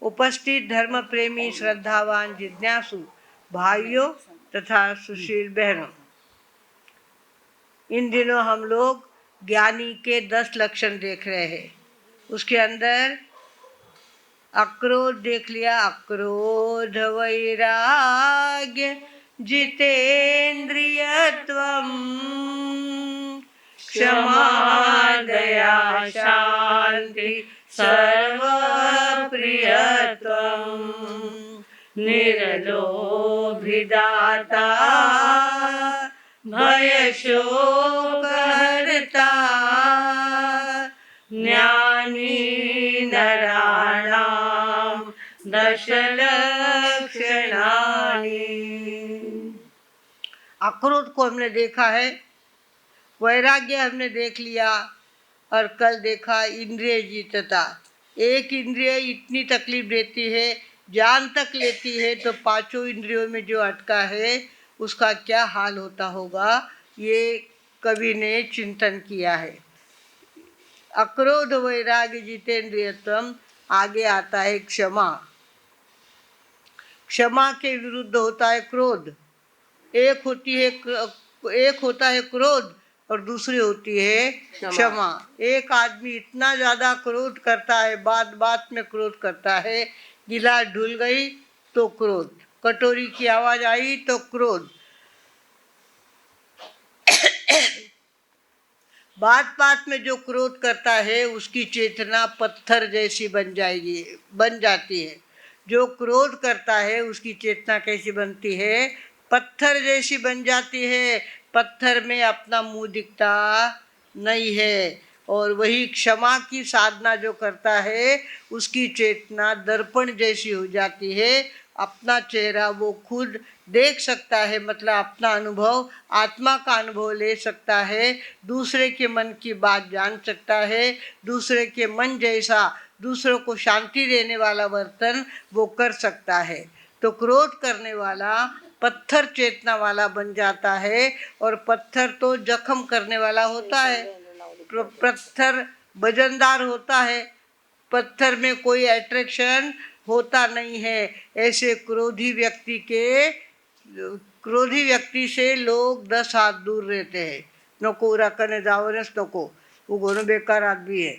उपस्थित धर्म प्रेमी, श्रद्धावान, जिज्ञासु भाइयों तथा सुशील बहनों, इन दिनों हम लोग ज्ञानी के 10 लक्षण देख रहे हैं। उसके अंदर अक्रोध देख लिया, अक्रोध वैराग्य जितेन्द्रियत्वम्, क्षमा दया शांति सर्वप्रियत्वम्, निर्लोभिदाता भय शोकहर्ता, ज्ञानी नराणां दशलक्षणानि। अक्रोध को हमने देखा है, वैराग्य हमने देख लिया, और कल देखा इंद्रिय जीतता। एक इंद्रिय इतनी तकलीफ देती है, जान तक लेती है, तो पांचों इंद्रियों में जो अटका है उसका क्या हाल होता होगा, ये कवि ने चिंतन किया है। अक्रोध वैराग्य जितेन्द्रियत्वम। आगे आता है क्षमा। क्षमा के विरुद्ध होता है क्रोध। एक होता है क्रोध और दूसरी होती है क्षमा। एक आदमी इतना ज़्यादा क्रोध करता है, बात बात में क्रोध करता है, गिलास ढुल गई तो क्रोध, कटोरी की आवाज़ आई तो क्रोध, बात बात में जो क्रोध करता है उसकी चेतना पत्थर जैसी बन जाती है। जो क्रोध करता है उसकी चेतना कैसी बनती है? पत्थर जैसी बन जाती है। पत्थर में अपना मुंह दिखता नहीं है। और वही क्षमा की साधना जो करता है उसकी चेतना दर्पण जैसी हो जाती है। अपना चेहरा वो खुद देख सकता है, मतलब अपना अनुभव, आत्मा का अनुभव ले सकता है, दूसरे के मन की बात जान सकता है, दूसरे के मन जैसा दूसरों को शांति देने वाला वर्तन वो कर सकता है। तो क्रोध करने वाला पत्थर चेतना वाला बन जाता है, और पत्थर तो जख्म करने वाला होता है, पत्थर वजनदार होता है, पत्थर में कोई अट्रैक्शन होता नहीं है। ऐसे क्रोधी व्यक्ति से लोग 10 हाथ दूर रहते हैं। नको रखने जावरच नको, वो घणं बेकार आदमी है,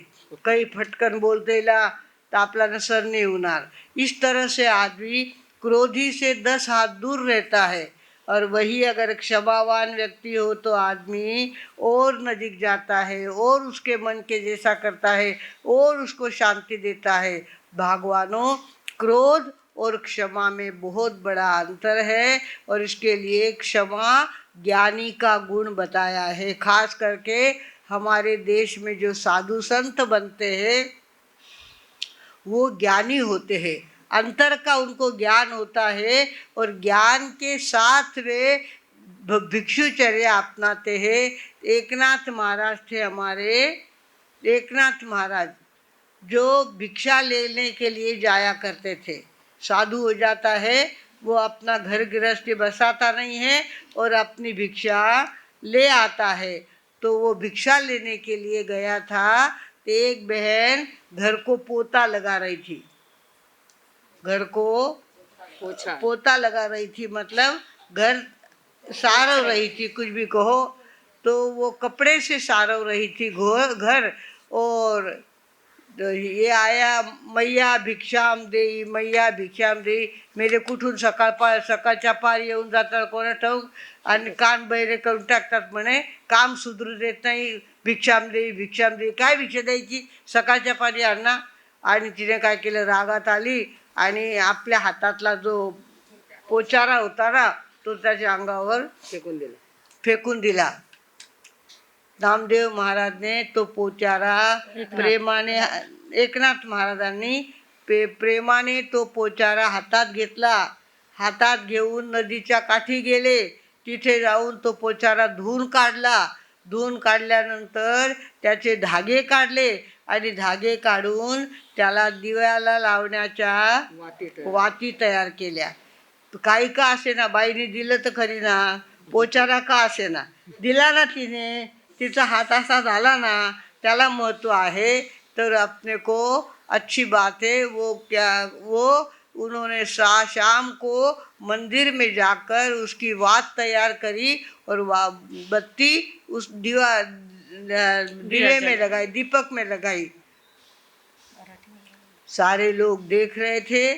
काही फटकन बोलतेला तो आपला सर नहीं होणार। इस तरह से आदमी क्रोधी से 10 हाथ दूर रहता है। और वही अगर क्षमावान व्यक्ति हो तो आदमी और नजीक जाता है, और उसके मन के जैसा करता है, और उसको शांति देता है। भगवानों, क्रोध और क्षमा में बहुत बड़ा अंतर है, और इसके लिए क्षमा ज्ञानी का गुण बताया है। खास करके हमारे देश में जो साधु संत बनते हैं वो ज्ञानी होते हैं, अंतर का उनको ज्ञान होता है, और ज्ञान के साथ वे भिक्षुचर्या अपनाते हैं। एकनाथ महाराज थे हमारे, एकनाथ महाराज जो भिक्षा लेने के लिए जाया करते थे। साधु हो जाता है, वो अपना घर गृहस्थी बसाता नहीं है और अपनी भिक्षा ले आता है। तो वो भिक्षा लेने के लिए गया था, तो एक बहन घर को पोता लगा रही थी, घर को पोता लगा रही थी, मतलब घर सारव रही थी, कुछ भी कहो। तो वो कपड़े से सारव रही थी घर, और ये आया, मैया भिक्षाम देई, मैया भिक्षाम देई। मेरे कुठून सकाळच्या पार येऊन जातात कोणा ठाऊक, आणि कान बहिरे करून टाकतात म्हणे, काम सुधरू देत नाही, भिक्षाम देई भिक्षाम देई। काय भिक्षा द्यायची, सकाळच्या पारी आणा। आणि तिने काय केलं, रागात आली आणि आपल्या हातातला जो पोचारा होता ना तो त्याच्या अंगावर फेकून दिला। नामदेव महाराज ने तो पोचारा प्रेमाने, एकनाथ महाराजांनी प्रेमाने तो पोचारा हातात घेतला। हातात घेऊन नदीच्या काठी गेले, तिथे जाऊन तो पोचारा धुवून काढला। धुवून काढल्यानंतर त्याचे धागे काढले, आणि धागे काढून त्याला दिव्याला लावण्याच्या वाती तयार केल्या। काही का असेना, बाईने दिलं तर खरी ना, पोचारा का असेना दिला ना तिने, तिचा हात असा झाला ना, त्याला महत्त्व आहे। तर अपने को अच्छी बात है। वो उन्होंने शाम को मंदिर में जाकर उसकी वात तैयार करी और बत्ती उस दिवे में लगाई, दीपक में लगाई। सारे लोग देख रहे थे।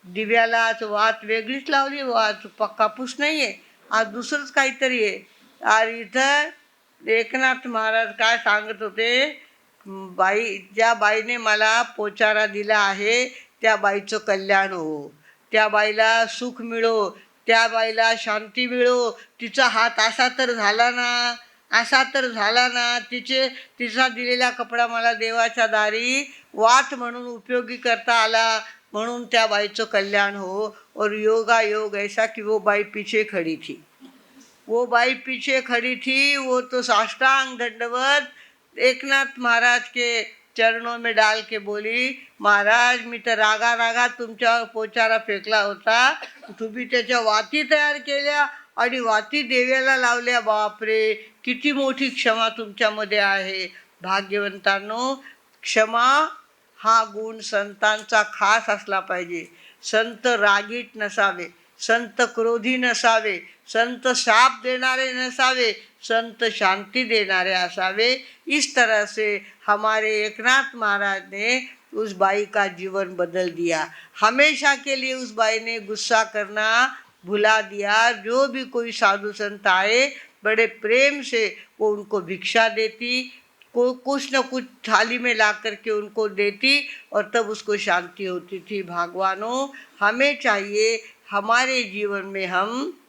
दिव्याला आज वात वेगळीच लावली, वात कापूस नाही आहे, आज दुसरंच काहीतरी आहे. आणि इथं एकनाथ महाराज काय सांगत होते, ज्या बाईने मला पोचारा दिला आहे त्या बाईचं कल्याण हो, त्या बाईला सुख मिळो, त्या बाईला शांती मिळो. तिचा हात असा तर झाला ना, असा तर झाला ना, तिचा दिलेला कपडा मला देवाच्या दारी वात म्हणून उपयोगी करता आला, म्हणून त्या बाईचं कल्याण हो. और योगा योग ऐसा कि वो बाई पीछे खड़ी थी, वो बाई पीछे खड़ी थी, वो तो साष्टांग दंडवत एकनाथ महाराज के चरणों में डाल के बोली, महाराज मी तर रागा रागा तुमच्यावर पोचारा फेकला होता, तुम्ही त्याच्या वाती तयार केल्या आणि वाती देवाला लावल्या. बापरे, किती मोठी क्षमा तुमच्यामध्ये आहे. भाग्यवंतांनो, क्षमा हा गुण संतांचा खास असला पाहिजे. संत रागीट नसावे, संत क्रोधी नसावे, संत शाप देणारे नसावे, संत शांति देनारे असावे. इस तरह से हमारे एकनाथ महाराज ने उस बाई का जीवन बदल दिया. हमेशा के लिए उस बाई ने गुस्सा करना भुला दिया. जो भी कोई साधु संत आए बड़े प्रेम से वो उनको भिक्षा देती, कुछ न कुछ थाली में ला करके उनको देती और तब उसको शांति होती थी. भगवानों, हमें चाहिए हमारे जीवन में हम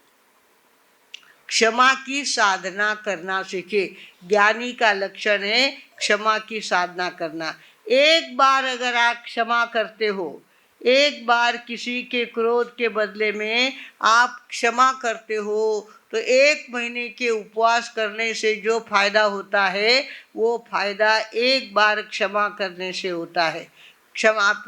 क्षमा की साधना करना सीखे. ज्ञानी का लक्षण है क्षमा की साधना करना. एक बार अगर आप क्षमा करते हो, एक बार किसी के क्रोध के बदले में आप क्षमा करते हो, तो 1 महीने के उपवास करने से जो फायदा होता है वो फायदा एक बार क्षमा करने से होता है. क्षमा, आप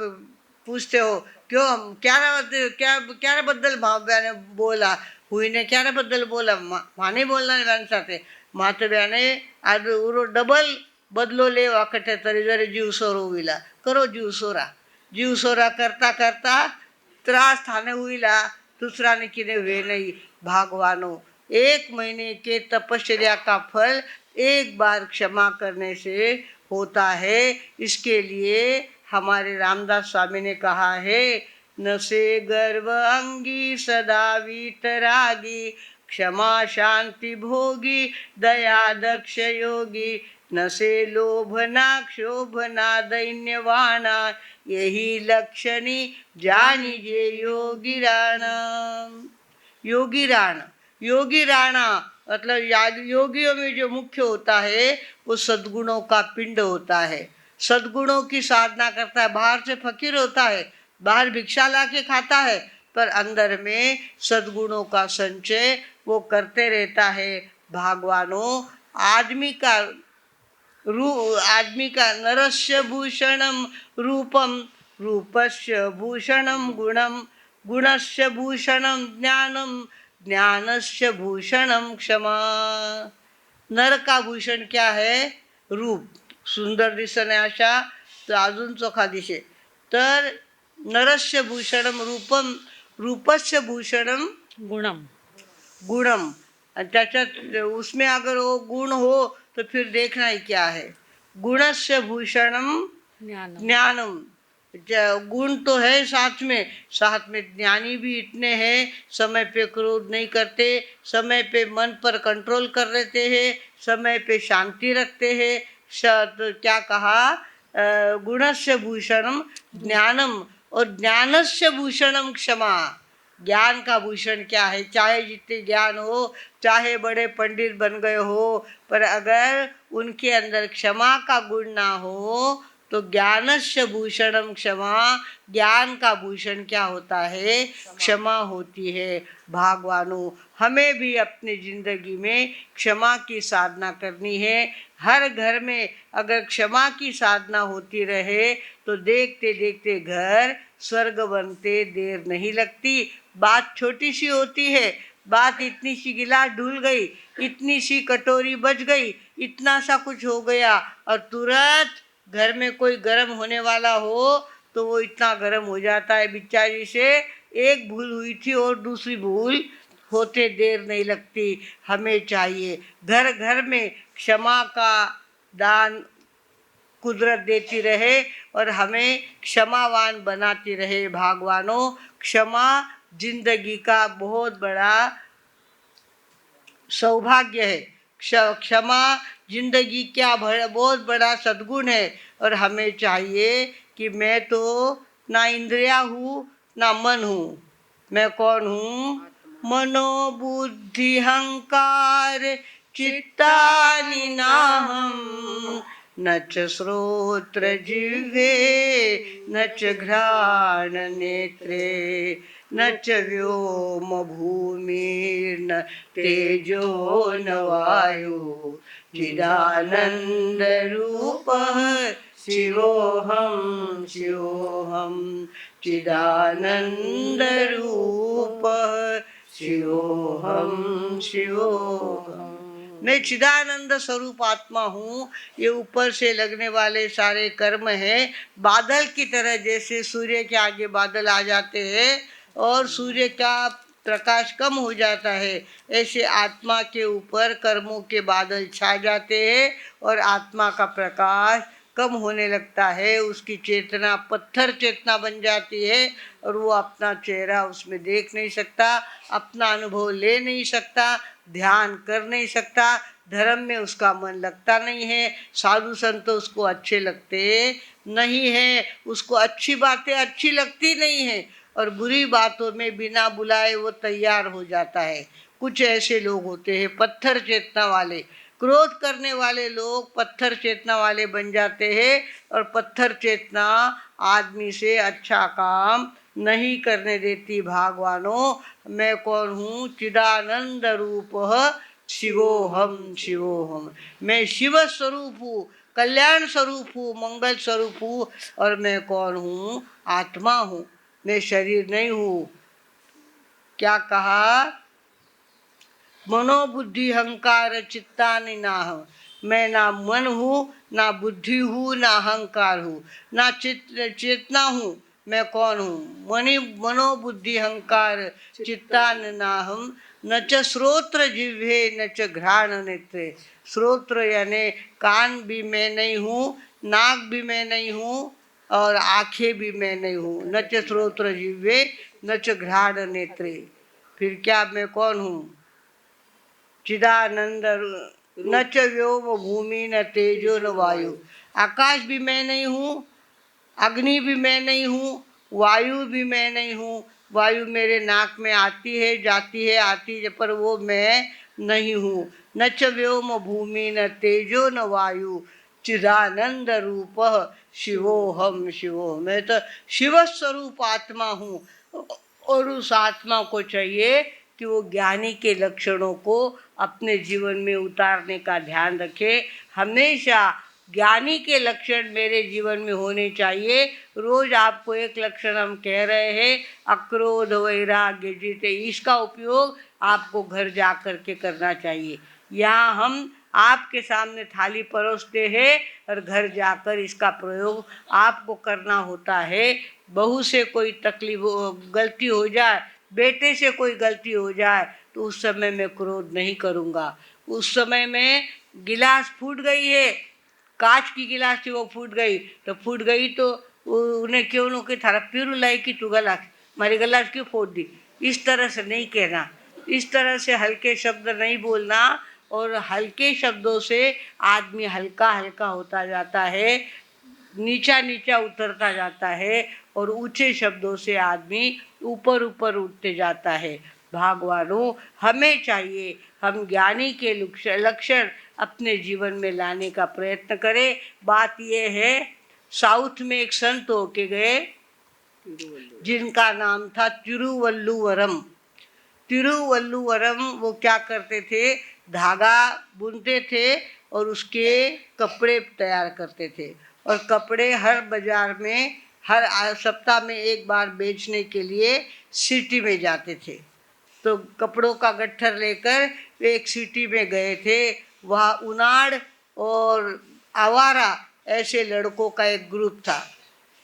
पूछते हो क्यों, क्या बद्दल भाव्याने बोला, हुईने क्या बद्दल बोला, माने बोलना સાથે માતવ્યાને आज डबल बदलो लेवा कटे तरी जरी जीव सोरो होईला, करो जीव सोरा करता करता त्रास थाने हुईला, दूसरा ने किने वे नहीं. भगवानों, 1 महीने के तपस्या का फल एक बार क्षमा करने से होता है. इसके लिए हमारे रामदास स्वामी ने कहा है, न से गर्व अंगी सदा वीतरागी, क्षमा शांति भोगी दया दक्ष योगी, न से लोभना क्षोभना दैन्यवाना, यही लक्षणी जानिजे योगी राणा. योगी राणा मतलब योगियों में जो मुख्य होता है वो सद्गुणों का पिंड होता है. सद्गुणों की साधना करता है. बाहर से फकीर होता है, बाहर भिक्षा ला के खाता है, पर अंदर में सद्गुणों का संचय वो करते रहता है. भगवानों, आदमी का नरस्य भूषणम रूपम, रूपस्य भूषणम गुणम, गुणस्य भूषणम ज्ञानम, ज्ञानस्य भूषणम क्षमा. नर का भूषण क्या है? रूप. सुंदर दिसणे अशा तर अजून चोखा दिसे. तर नरस्य भूषणम रूपम, रूपस्य भूषणम गुणम. त्याच्यात उसमें अगर वो गुण हो तो फिर देखना ही क्या है. गुणस्य भूषणम ज्ञानम. गुण तो है साथ में ज्ञानी भी इतने हैं, समय पे क्रोध नहीं करते, समय पे मन पर कंट्रोल कर लेते हैं, समय पे शांति रखते हैं. तो क्या कहा, गुणस्य भूषणम ज्ञानम और ज्ञानस्य भूषणम क्षमा. ज्ञान का भूषण क्या है? चाहे जितने ज्ञान हो, चाहे बड़े पंडित बन गए हो, पर अगर उनके अंदर क्षमा का गुण ना हो तो ज्ञानस्य भूषणम क्षमा. ज्ञान का भूषण क्या होता है? क्षमा होती है. भगवानों, हमें भी अपनी जिंदगी में क्षमा की साधना करनी है. हर घर में अगर क्षमा की साधना होती रहे तो देखते देखते घर स्वर्ग बनते देर नहीं लगती. बात छोटी सी होती है, बात इतनी सी गिलास ढुल गई, इतनी सी कटोरी बच गई, इतना सा कुछ हो गया और तुरंत घर में कोई गर्म होने वाला हो तो वो इतना गर्म हो जाता है बेचारी से। एक भूल हुई थी और दूसरी भूल होते देर नहीं लगती। हमें चाहिए घर घर में क्षमा का दान कुदरत देती रहे और हमें क्षमावान बनाती रहे। भगवानों, क्षमा जिंदगी का बहुत बड़ा सौभाग्य है। क्षमा जिंदगी क्या बहुत बड़ा सद्गुण है। और हमें चाहिए कि मैं तो ना इंद्रिया हूँ ना मन हूँ। मैं कौन हूँ? मनोबुद्धि हंकार चित्तानि नाहं, न च श्रोत्र जिह्वे न च घ्राण नेत्रे न च व्योम भूमिर्न तेजो न वायु चिदानंद रूपः शिवोऽहं शिवोऽहं चिदानंद रूपः शिवोऽहं शिवोऽहं। मैं चिदानंद स्वरूप आत्मा हूँ। ये ऊपर से लगने वाले सारे कर्म हैं बादल की तरह। जैसे सूर्य के आगे बादल आ जाते हैं और सूर्य का प्रकाश कम हो जाता है, ऐसे आत्मा के ऊपर कर्मों के बादल छा जाते हैं और आत्मा का प्रकाश कम होने लगता है। उसकी चेतना पत्थर चेतना बन जाती है और वो अपना चेहरा उसमें देख नहीं सकता, अपना अनुभव ले नहीं सकता, ध्यान कर नहीं सकता, धर्म में उसका मन लगता नहीं है, साधु संत उसको अच्छे लगते नहीं है, उसको अच्छी बातें अच्छी लगती नहीं है और बुरी बातों में बिना बुलाए वो तैयार हो जाता है। कुछ ऐसे लोग होते हैं पत्थर चेतना वाले। क्रोध करने वाले लोग पत्थर चेतना वाले बन जाते हैं और पत्थर चेतना आदमी से अच्छा काम नहीं करने देती। भगवानों, मैं कौन हूँ? चिदानंद रूप शिवोहम शिवोहम। मैं शिव स्वरूप हूँ, कल्याण स्वरूप हूँ, मंगल स्वरूप हूँ। और मैं कौन हूँ? आत्मा हूँ, मैं शरीर नहीं हूँ। क्या कहा? मनोबुद्धि अहंकार चित्तानि नाहं। मैं ना मन हूँ, ना बुद्धि हूँ, ना अहंकार हूँ, ना चेतना हूँ। मैं कौन हूँ? मनोबुद्धि अहंकार चित्तान नाहं, न च श्रोत्र जिह्वे न च घ्राण नेत्रे। श्रोत्र यानी कान भी मैं नहीं हूँ, नाक भी मैं नहीं हूँ और आँखें भी मैं नहीं हूँ। न च श्रोत्र जिह्वे न च घ्राण नेत्रे। फिर क्या मैं कौन हूँ? चिदानंद न च व्योम भूमि न तेजो न वायु। आकाश भी मैं नहीं हूँ, अग्नि भी मैं नहीं हूँ, वायु भी मैं नहीं हूँ। वायु मेरे नाक में आती है जाती है आती है पर वो मैं नहीं हूँ। न च व्योम भूमि न तेजो न वायु चिदानंद रूप शिवोहम शिवोहम। मैं तो शिव स्वरूप आत्मा हूँ। और उस आत्मा को चाहिए कि वो ज्ञानी के लक्षणों को अपने जीवन में उतारने का ध्यान रखे। हमेशा ज्ञानी के लक्षण मेरे जीवन में होने चाहिए। रोज आपको एक लक्षण हम कह रहे हैं, अक्रोध वैराग्य जिते, इसका उपयोग आपको घर जा कर के करना चाहिए। यहाँ हम आपके सामने थाली परोसते हैं और घर जाकर इसका प्रयोग आपको करना होता है। बहू से कोई तकलीफ गलती हो जाए, बेटे से कोई गलती हो जाए तो उस समय मैं क्रोध नहीं करूँगा। उस समय में गिलास फूट गई है, कांच की गिलास थी वो फूट गई तो उन्हें क्यों नो कि थारा पीरू लाई कि तू गलास मारी गिलास क्यों फोड़ दी। इस तरह से नहीं कहना, इस तरह से हल्के शब्द नहीं बोलना। और हल्के शब्दों से आदमी हल्का हल्का होता जाता है, नीचा नीचा उतरता जाता है और ऊंचे शब्दों से आदमी ऊपर ऊपर उठते जाता है। भगवानों, हमें चाहिए हम ज्ञानी के लक्षण अपने जीवन में लाने का प्रयत्न करें। बात यह है, साउथ में एक संत होके गए जिनका नाम था तिरुवल्लुवरम। तिरुवल्लुवरम वो क्या करते थे? धागा बुनते थे और उसके कपड़े तैयार करते थे और कपड़े हर बाजार में हर सप्ताह में एक बार बेचने के लिए सिटी में जाते थे। तो कपड़ों का गट्ठर लेकर वे एक सिटी में गए थे। वहाँ उनाड़ और आवारा ऐसे लड़कों का एक ग्रुप था।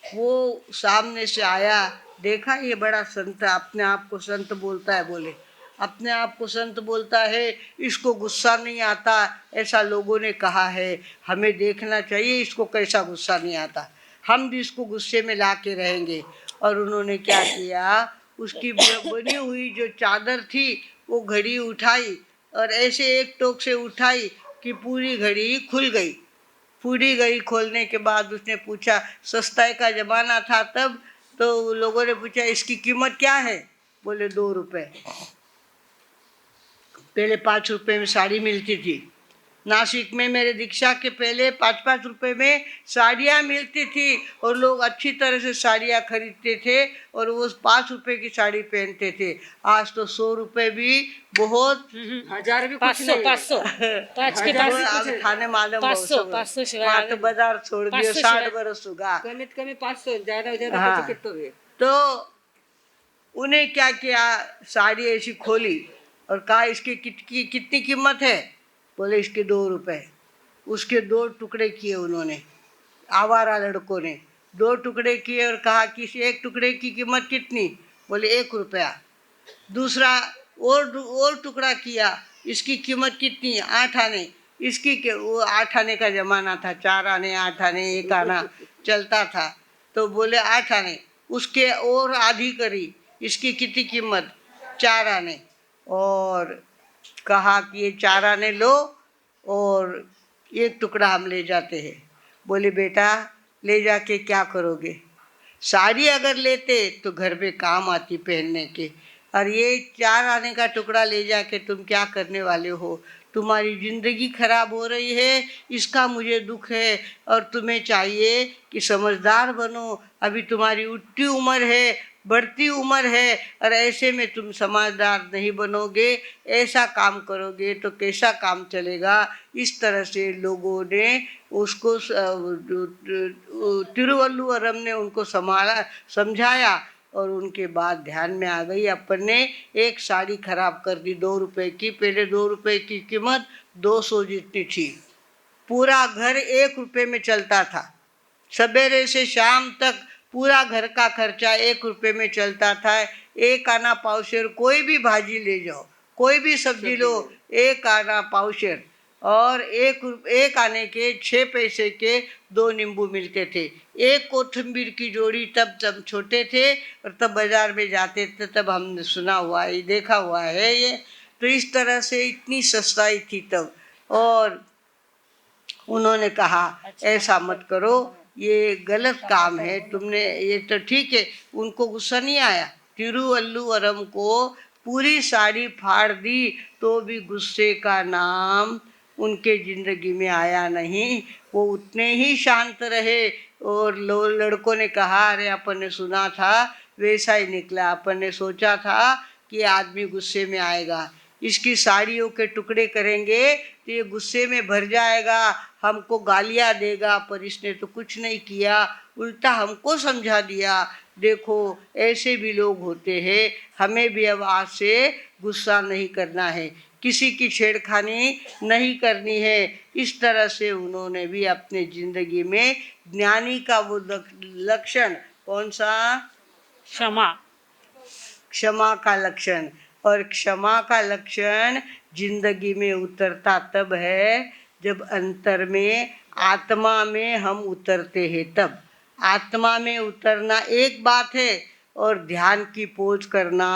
वो सामने से आया, देखा ये बड़ा संत अपने आप को संत बोलता है, बोले अपने आप को संत बोलता है, इसको गुस्सा नहीं आता, ऐसा लोगों ने कहा है। हमें देखना चाहिए इसको कैसा गुस्सा नहीं आता, हम भी इसको गुस्से में ला के रहेंगे। और उन्होंने क्या किया, उसकी बनी हुई जो चादर थी वो घड़ी उठाई और ऐसे एक टोक से उठाई कि पूरी घड़ी खुल गई। पूरी घड़ी खोलने के बाद उसने पूछा, सस्ताई का ज़माना था तब, तो लोगों ने पूछा इसकी कीमत क्या है? बोले 2 रुपए। पहले 5 रुपए में साड़ी मिलती थी। नासिक में मेरे दीक्षा के पहले 5-5 रुपए में साड़ियाँ मिलती थी और लोग अच्छी तरह से साड़ियाँ खरीदते थे और वो 5 रुपए की साड़ी पहनते थे। आज तो 100 रुपए भी बहुत, 1000 भी कुछ 500 नहीं है। 500 5 के हजार 5 भी कुछ अब है। थाने मालूम 500 500 शिवाय वहाँ तो बाजार छोड़ दियो, 500 60 शिवाय। बरस होगा। कमीत कमी 500 ज्यादा हाँ। कुछ कितो भी। तो उन्हें क्या किया, साड़ी ऐसी खोली और कहा इसकी कितनी कीमत है? बोले इसके 2 रुपए। उसके 2 टुकड़े किए उन्होंने, आवारा लड़कों ने 2 टुकड़े किए और कहा कि इस एक टुकड़े की कीमत कितनी? बोले 1 रुपया। दूसरा और टुकड़ा किया, इसकी कीमत कितनी? 8 आने। इसकी वो 8 आने का ज़माना था, 4 आने 8 आने 1 आना चलता था, तो बोले 8 आने। उसके और आधी करी, इसकी कितनी कीमत? 4 आने। और कहा कि ये 4 आने लो और एक टुकड़ा हम ले जाते हैं। बोले बेटा ले जाके क्या करोगे? साड़ी अगर लेते तो घर पे काम आती पहनने के, और ये 4 आने का टुकड़ा ले जाके तुम क्या करने वाले हो? तुम्हारी ज़िंदगी खराब हो रही है, इसका मुझे दुख है। और तुम्हें चाहिए कि समझदार बनो, अभी तुम्हारी उठती उम्र है, बढ़ती उम्र है, और ऐसे में तुम समझदार नहीं बनोगे, ऐसा काम करोगे तो कैसा काम चलेगा? इस तरह से लोगों ने उसको तिरुवल्लुवरम ने उनको संभाला, समझाया, और उनके बाद ध्यान में आ गई अपन ने एक साड़ी खराब कर दी 2 रुपए की। पहले 2 रुपए की कीमत 200 जितनी थी। पूरा घर 1 रुपए में चलता था। सवेरे से शाम तक पूरा घर का खर्चा 1 रुपए में चलता था। 1 आना पावशेर, कोई भी भाजी ले जाओ, कोई भी सब्जी लो, 1 आना पावशेर। और 1 आने के 6 पैसे के 2 नींबू मिलते थे। एक कोथिंबीर की जोड़ी तब छोटे थे और तब बाजार में जाते थे, तब हमने सुना हुआ है, देखा हुआ है ये। तो इस तरह से इतनी सस्ताई थी तब। और उन्होंने कहा ऐसा मत करो, ये गलत काम है, तुमने ये तो ठीक है। उनको गुस्सा नहीं आया। तिरुवल्लुवरम को पूरी साड़ी फाड़ दी तो भी गुस्से का नाम उनके ज़िंदगी में आया नहीं। वो उतने ही शांत रहे। और लड़कों ने कहा अरे अपन ने सुना था, वैसा ही निकला। अपन ने सोचा था कि आदमी गुस्से में आएगा, इसकी साड़ियों के टुकड़े करेंगे तो ये गुस्से में भर जाएगा, हमको गालियाँ देगा, पर इसने तो कुछ नहीं किया, उल्टा हमको समझा दिया। देखो ऐसे भी लोग होते हैं, हमें भी अब आज से गुस्सा नहीं करना है, किसी की छेड़खानी नहीं करनी है। इस तरह से उन्होंने भी अपने ज़िंदगी में ज्ञानी का वो लक्षण कौन सा? क्षमा। क्षमा का लक्षण। और क्षमा का लक्षण जिंदगी में उतरता तब है जब अंतर में आत्मा में हम उतरते हैं। तब आत्मा में उतरना एक बात है और ध्यान की पोज करना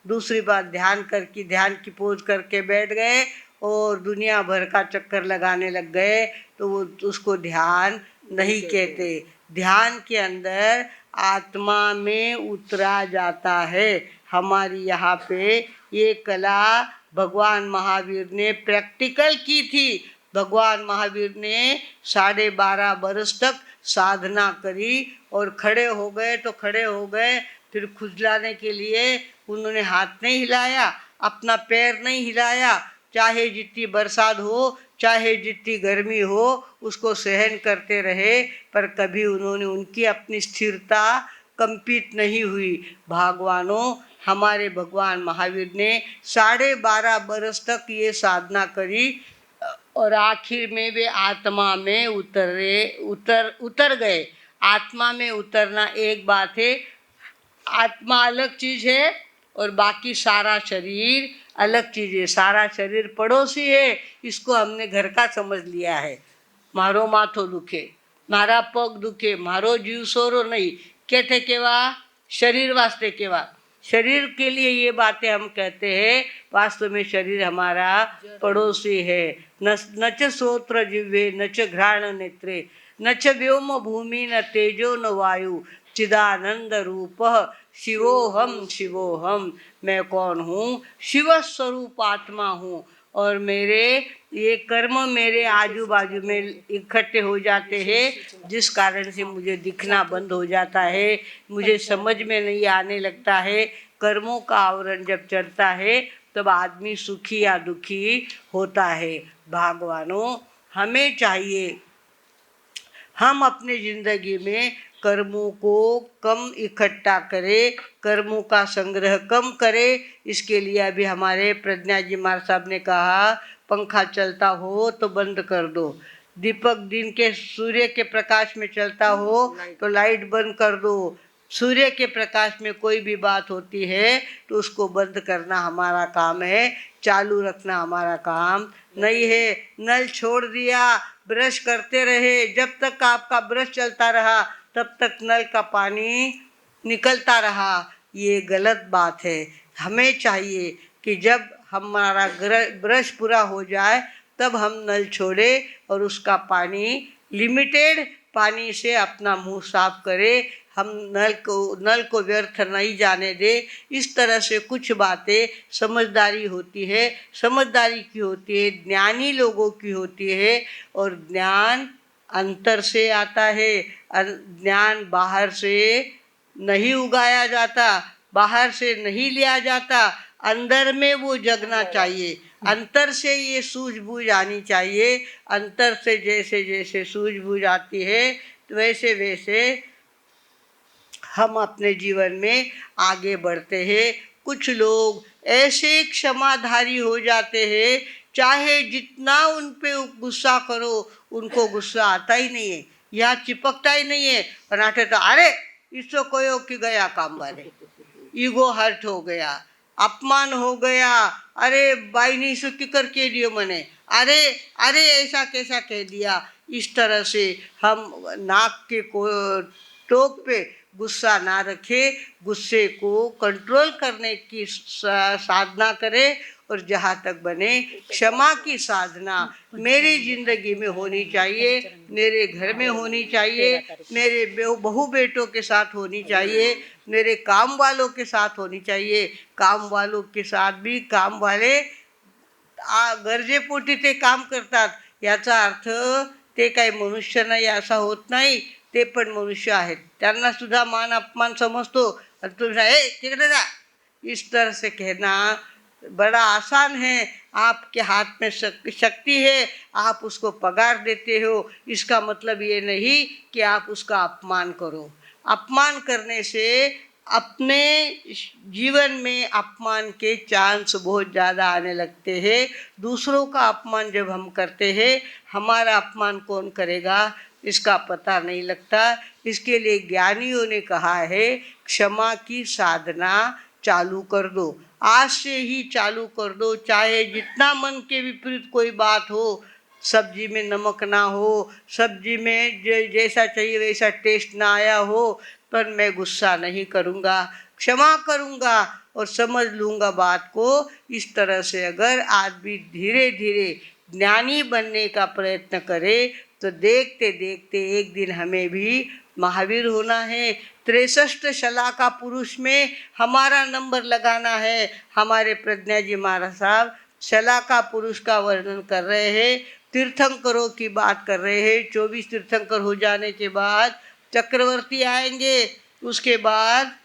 दूसरी बात। ध्यान की पोज करके बैठ गए और दुनिया भर का चक्कर लगाने लग गए तो वो उसको ध्यान नहीं कहते। ध्यान के अंदर आत्मा में उतरा जाता है। हमारी यहाँ पे ये कला भगवान महावीर ने प्रैक्टिकल की थी। भगवान महावीर ने 12.5 बरस तक साधना करी और खड़े हो गए तो खड़े हो गए, फिर खुजलाने के लिए उन्होंने हाथ नहीं हिलाया, अपना पैर नहीं हिलाया। चाहे जितनी बरसात हो, चाहे जितनी गर्मी हो, उसको सहन करते रहे, पर कभी उन्होंने उनकी अपनी स्थिरता कंपित नहीं हुई। भगवानों, हमारे भगवान महावीर ने 12.5 बरस तक ये साधना करी और आखिर में वे आत्मा में उतर गए। आत्मा में उतरना एक बात है, आत्मा अलग चीज है और बाकी सारा शरीर अलग चीज है। सारा शरीर पड़ोसी है, इसको हमने घर का समझ लिया है। मारो माथो दुखे, मारा पग दुखे, मारो जीव सोरो नहीं, कहते केवा शरीर वास्ते केवा। शरीर के लिए ये बातें हम कहते हैं, वास्तव में शरीर हमारा पड़ोसी है। न च श्रोत्र जिह्वे न च घ्राण नेत्रे न च व्योम भूमि न तेजो न वायु चिदानंद रूप शिवोहम शिवोहम। मैं कौन हूँ? शिव स्वरूप आत्मा हूँ। और मेरे ये कर्म मेरे आजू बाजू में इकट्ठे हो जाते हैं, जिस कारण से मुझे दिखना बंद हो जाता है, मुझे समझ में नहीं आने लगता है। कर्मों का आवरण जब चढ़ता है तब आदमी सुखी या दुखी होता है। भगवानों, हमें चाहिए हम अपने ज़िंदगी में कर्मों को कम इकट्ठा करें, कर्मों का संग्रह कम करें। इसके लिए अभी हमारे प्रज्ञा जी महाराज साहब ने कहा, पंखा चलता हो तो बंद कर दो, दीपक दिन के सूर्य के प्रकाश में चलता हो तो लाइट बंद कर दो। सूर्य के प्रकाश में कोई भी बात होती है तो उसको बंद करना हमारा काम है, चालू रखना हमारा काम नहीं है। नल छोड़ दिया, ब्रश करते रहे, जब तक आपका ब्रश चलता रहा तब तक नल का पानी निकलता रहा, ये गलत बात है। हमें चाहिए कि जब हमारा ब्रश पूरा हो जाए तब हम नल छोड़े और उसका पानी लिमिटेड पानी से अपना मुंह साफ करें। हम नल को व्यर्थ नहीं जाने दे। इस तरह से कुछ बातें समझदारी होती है, समझदारी की होती है, ज्ञानी लोगों की होती है। और ज्ञान अंतर से आता है, ज्ञान बाहर से नहीं उगाया जाता, बाहर से नहीं लिया जाता, अंदर में वो जगना चाहिए। अंतर से ये सूझबूझ आनी चाहिए। अंतर से जैसे जैसे सूझबूझ आती है वैसे वैसे हम अपने जीवन में आगे बढ़ते हैं। कुछ लोग ऐसे क्षमाधारी हो जाते हैं, चाहे जितना उन पे गुस्सा करो उनको गुस्सा आता ही नहीं है या चिपकता ही नहीं है। बनाते तो अरे इसको कोई की गया काम वाले, ईगो हर्ट हो गया, अपमान हो गया, अरे बाई ने इसको की करके दियो मैंने, अरे अरे ऐसा कैसा कह दिया। इस तरह से हम नाक के टोक पे गुस्सा ना रखे, गुस्से को कंट्रोल करने की साधना करें। और जहाँ तक बने क्षमा की साधना मेरी ज़िंदगी में होनी चाहिए, मेरे घर में होनी चाहिए, मेरे बहू बेटों के साथ होनी चाहिए, मेरे काम वालों के साथ होनी चाहिए। काम वालों के साथ भी काम वाले गरजेपोटी ते काम करतात, याचा अर्थ ते काही मनुष्य नाही असा होत नाही, ते पण मनुष्य आहेत, त्यांना सुद्धा मान अपमान समजतो। और तुम तिकडे जा, इस तरह से कहना बड़ा आसान है। आपके हाथ में शक्ति है, आप उसको पगार देते हो, इसका मतलब ये नहीं कि आप उसका अपमान करो। अपमान करने से अपने जीवन में अपमान के चांस बहुत ज़्यादा आने लगते हैं। दूसरों का अपमान जब हम करते हैं, हमारा अपमान कौन करेगा इसका पता नहीं लगता। इसके लिए ज्ञानियों ने कहा है, क्षमा की साधना चालू कर दो, आज से ही चालू कर दो। चाहे जितना मन के विपरीत कोई बात हो, सब्जी में नमक ना हो, सब्जी में जैसा चाहिए वैसा टेस्ट ना आया हो, पर मैं गुस्सा नहीं करूँगा, क्षमा करूँगा और समझ लूँगा बात को। इस तरह से अगर आदमी धीरे धीरे ज्ञानी बनने का प्रयत्न करे तो देखते देखते एक दिन हमें भी महावीर होना है। 63 शलाका पुरुष में हमारा नंबर लगाना है। हमारे प्रज्ञा जी महाराज साहब शलाका पुरुष का वर्णन कर रहे हैं, तीर्थंकरों की बात कर रहे हैं। 24 तीर्थंकर हो जाने के बाद चक्रवर्ती आएंगे, उसके बाद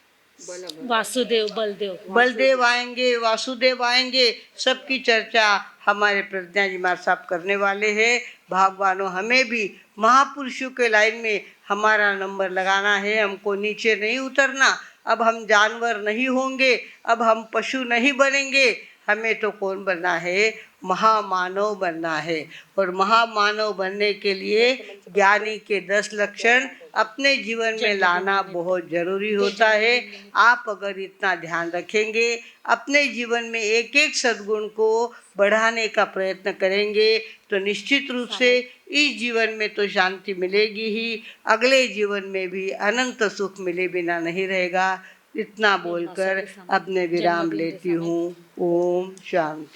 वासुदेव बलदेव बलदेव आएंगे, वासुदेव आएंगे। सबकी चर्चा हमारे प्रज्ञा जी महाराज साहब करने वाले हैं। भगवानों, हमें भी महापुरुषों के लाइन में हमारा नंबर लगाना है, हमको नीचे नहीं उतरना। अब हम जानवर नहीं होंगे, अब हम पशु नहीं बनेंगे, हमें तो कौन बनना है, महामानव बनना है। और महामानव बनने के लिए ज्ञानी के 10 लक्षण अपने जीवन में लाना बहुत जरूरी होता है। आप अगर इतना ध्यान रखेंगे, अपने जीवन में एक एक सद्गुण को बढ़ाने का प्रयत्न करेंगे, तो निश्चित रूप से इस जीवन में तो शांति मिलेगी ही, अगले जीवन में भी अनंत सुख मिले बिना नहीं रहेगा। इतना बोलकर अपने विराम लेती हूँ। ओम शांति।